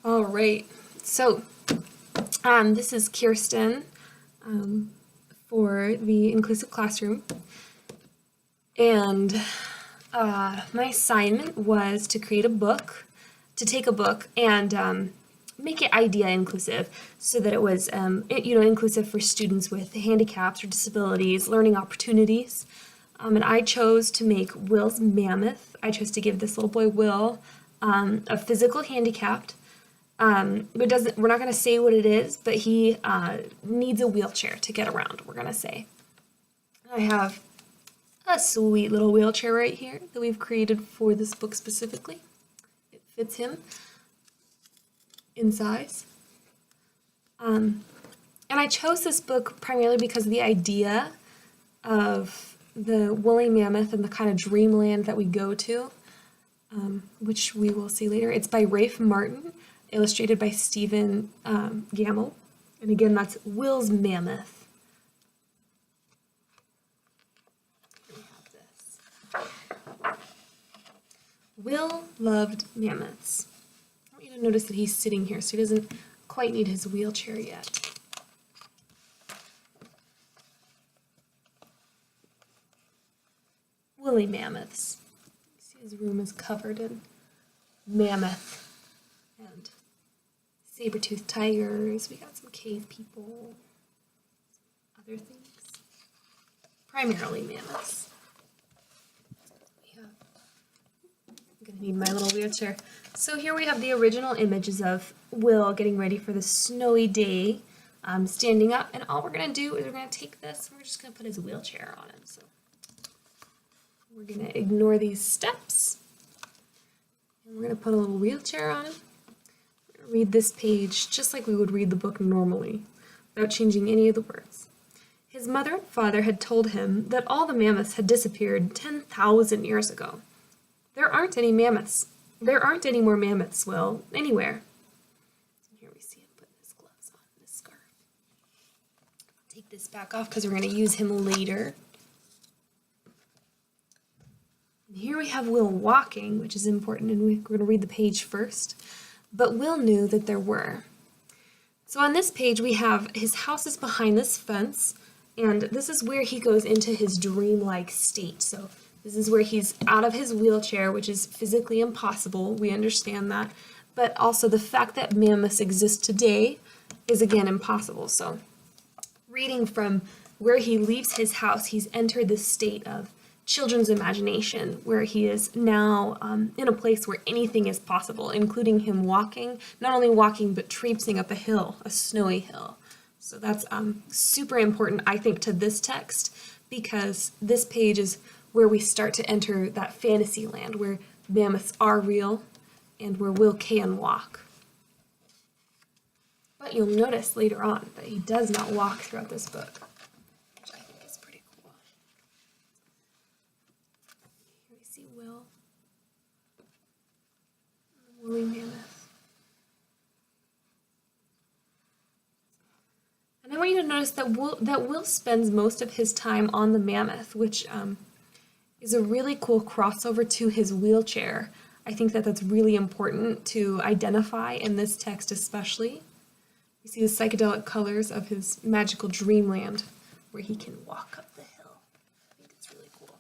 All right, so this is Kirsten for the Inclusive Classroom, and my assignment was to create a book, to take a book and make it idea inclusive, so that it was inclusive for students with handicaps or disabilities, learning opportunities. And I chose to make Will's Mammoth. I chose to give this little boy Will a physical handicapped. We're not going to say what it is, but he needs a wheelchair to get around, we're going to say. I have a sweet little wheelchair right here that we've created for this book specifically. It fits him in size. And I chose this book primarily because of the idea of the woolly mammoth and the kind of dreamland that we go to, which we will see later. It's by Rafe Martin, illustrated by Stephen Gamble. And again, that's Will's Mammoth. We have this. Will loved mammoths. I want you to notice that he's sitting here, so he doesn't quite need his wheelchair yet. Woolly mammoths. You see his room is covered in mammoth and saber-toothed tigers. We got some cave people, other things. Primarily mammoths. I'm gonna need my little wheelchair. So here we have the original images of Will getting ready for the snowy day, standing up, and all we're gonna do is we're gonna take this and we're just gonna put his wheelchair on him. So we're gonna ignore these steps, and we're gonna put a little wheelchair on him. We're gonna read this page just like we would read the book normally, without changing any of the words. His mother and father had told him that all the mammoths had disappeared 10,000 years ago. There aren't any mammoths. There aren't any more mammoths, Will, anywhere. So here we see him putting his gloves on and his scarf. Take this back off because we're going to use him later. And here we have Will walking, which is important, and we're going to read the page first. But Will knew that there were. So on this page we have his house is behind this fence, and this is where he goes into his dreamlike state. So this is where he's out of his wheelchair, which is physically impossible. We understand that. But also the fact that mammoths exist today is again impossible. So reading from where he leaves his house, he's entered this state of children's imagination, where he is now in a place where anything is possible, including him walking, not only walking, but traipsing up a hill, a snowy hill. So that's super important, I think, to this text, because this page is where we start to enter that fantasy land where mammoths are real and where Will can walk. But you'll notice later on that he does not walk throughout this book, which I think is pretty cool. Here we see Will, the woolly mammoth. And I want you to notice that Will spends most of his time on the mammoth, which is a really cool crossover to his wheelchair. I think that that's really important to identify in this text especially. You see the psychedelic colors of his magical dreamland where he can walk up the hill. I think it's really cool.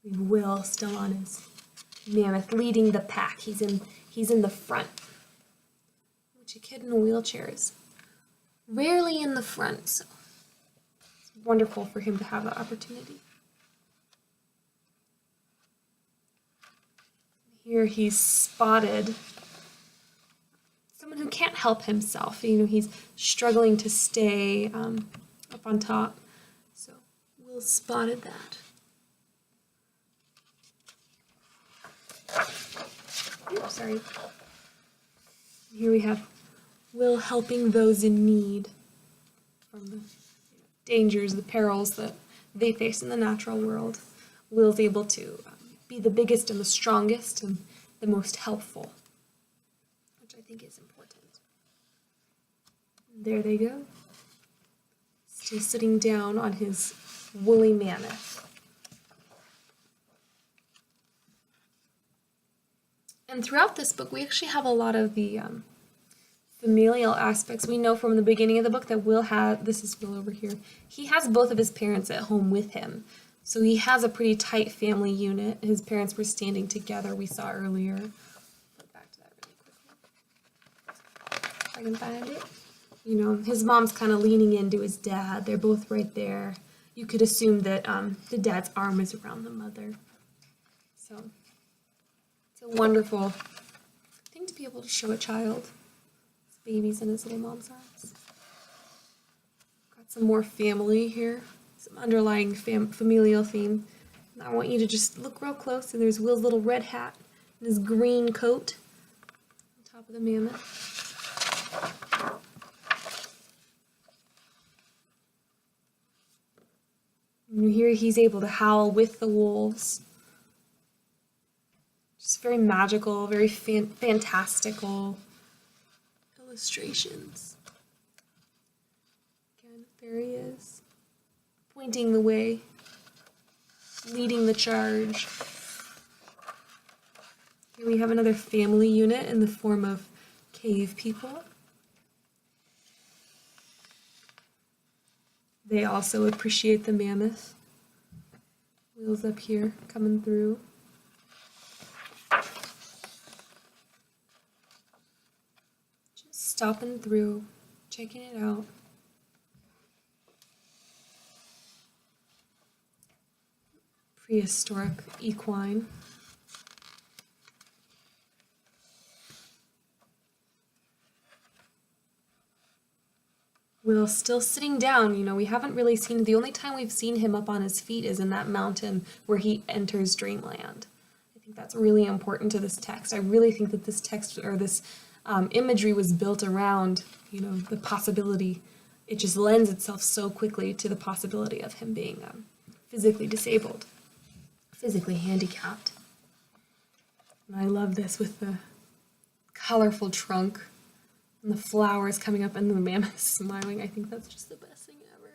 We have Will still on his mammoth leading the pack. He's in the front, which a kid in a wheelchair is rarely in the front, so it's wonderful for him to have that opportunity. Here he's spotted someone who can't help himself. He's struggling to stay up on top, so Will spotted that. Oops, sorry. Here we have Will helping those in need from the dangers, the perils that they face in the natural world. Will's able to be the biggest and the strongest and the most helpful, which I think is important. There they go. actually sitting down on his woolly mammoth. And throughout this book, we actually have a lot of the familial aspects. We know from the beginning of the book that this is Will over here, he has both of his parents at home with him. So he has a pretty tight family unit. His parents were standing together, we saw earlier. Flip back to that really quickly. If I can find it. You know, his mom's kind of leaning into his dad. They're both right there. You could assume that the dad's arm is around the mother. So it's a wonderful thing to be able to show a child. His baby's in his little mom's arms. Got some more family here, some underlying familial theme. And I want you to just look real close, and there's Will's little red hat and his green coat on top of the mammoth. And here he's able to howl with the wolves. Just very magical, very fantastical illustrations. Again, there he is, pointing the way, leading the charge. Here we have another family unit in the form of cave people. They also appreciate the mammoth. Will's up here, coming through. Just stopping through, checking it out. Prehistoric equine. Will still sitting down, you know, we haven't really seen, the only time we've seen him up on his feet is in that mountain where he enters dreamland. I think that's really important to this text. I really think that this text, or this imagery was built around, you know, the possibility. It just lends itself so quickly to the possibility of him being physically disabled, physically handicapped. And I love this with the colorful trunk and the flowers coming up and the mammoth smiling. I think that's just the best thing ever.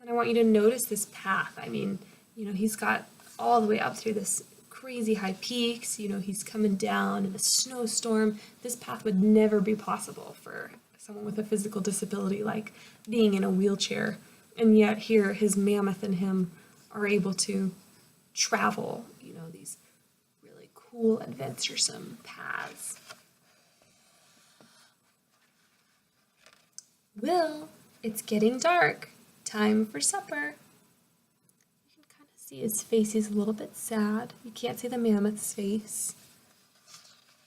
And I want you to notice this path. I mean, you know, he's got all the way up through this crazy high peaks. You know, he's coming down in a snowstorm. This path would never be possible for someone with a physical disability, like being in a wheelchair. And yet here, his mammoth and him are able to travel, you know, these really cool, adventuresome paths. Will, it's getting dark. Time for supper. You can kind of see his face. He's a little bit sad. You can't see the mammoth's face.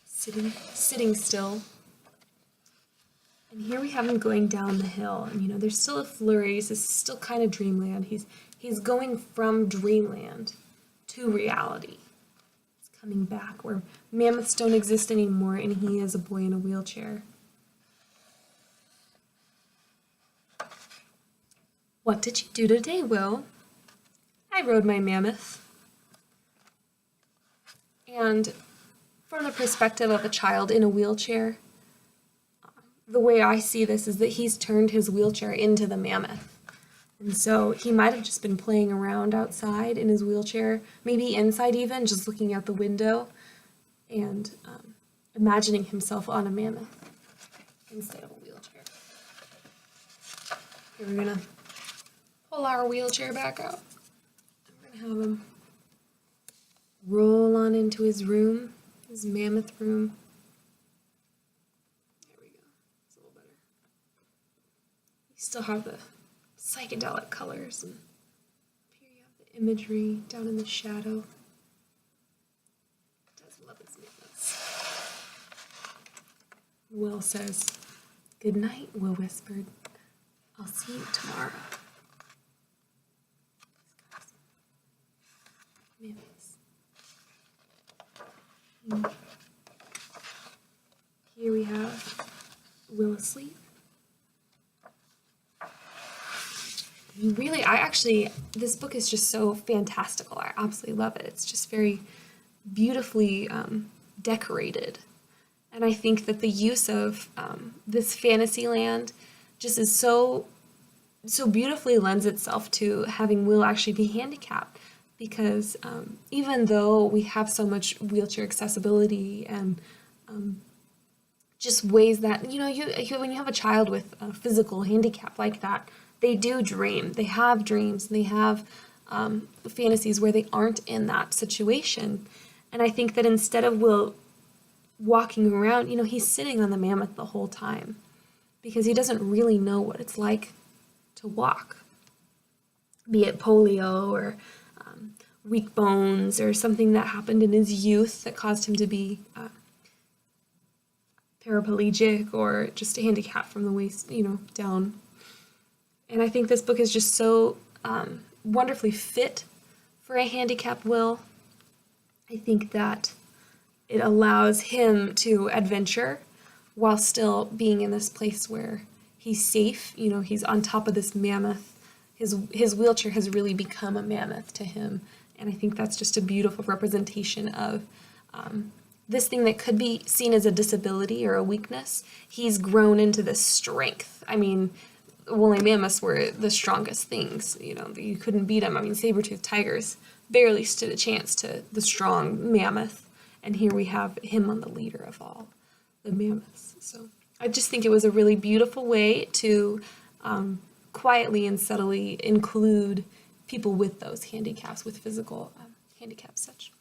Sitting still. And here we have him going down the hill. And, you know, there's still a flurry. This is still kind of dreamland. He's going from dreamland to reality. He's coming back where mammoths don't exist anymore and he is a boy in a wheelchair. What did you do today, Will? I rode my mammoth. And from the perspective of a child in a wheelchair, the way I see this is that he's turned his wheelchair into the mammoth. And so he might have just been playing around outside in his wheelchair, maybe inside even, just looking out the window and imagining himself on a mammoth instead of a wheelchair. Here we're going to pull our wheelchair back out. We're going to have him roll on into his room, his mammoth room. There we go. It's a little better. You still have the psychedelic colors, and here you have the imagery down in the shadow. Does love his mammoths. Will says, "Good night," Will whispered. "I'll see you tomorrow." Mammoths. Here we have Will asleep. This book is just so fantastical. I absolutely love it. It's just very beautifully decorated. And I think that the use of this fantasy land just is so beautifully lends itself to having Will actually be handicapped, because even though we have so much wheelchair accessibility and just ways that, when you have a child with a physical handicap like that, they do dream, they have dreams, they have fantasies where they aren't in that situation. And I think that instead of Will walking around, he's sitting on the mammoth the whole time because he doesn't really know what it's like to walk, be it polio or weak bones or something that happened in his youth that caused him to be paraplegic or just a handicap from the waist, down. And I think this book is just so wonderfully fit for a handicapped Will. I think that it allows him to adventure while still being in this place where he's safe. He's on top of this mammoth. His wheelchair has really become a mammoth to him. And I think that's just a beautiful representation of this thing that could be seen as a disability or a weakness. He's grown into this strength. I mean, woolly mammoths were the strongest things. You couldn't beat them. I mean, saber-toothed tigers barely stood a chance to the strong mammoth. And here we have him on the leader of all the mammoths. So I just think it was a really beautiful way to quietly and subtly include people with those handicaps, with physical handicaps such.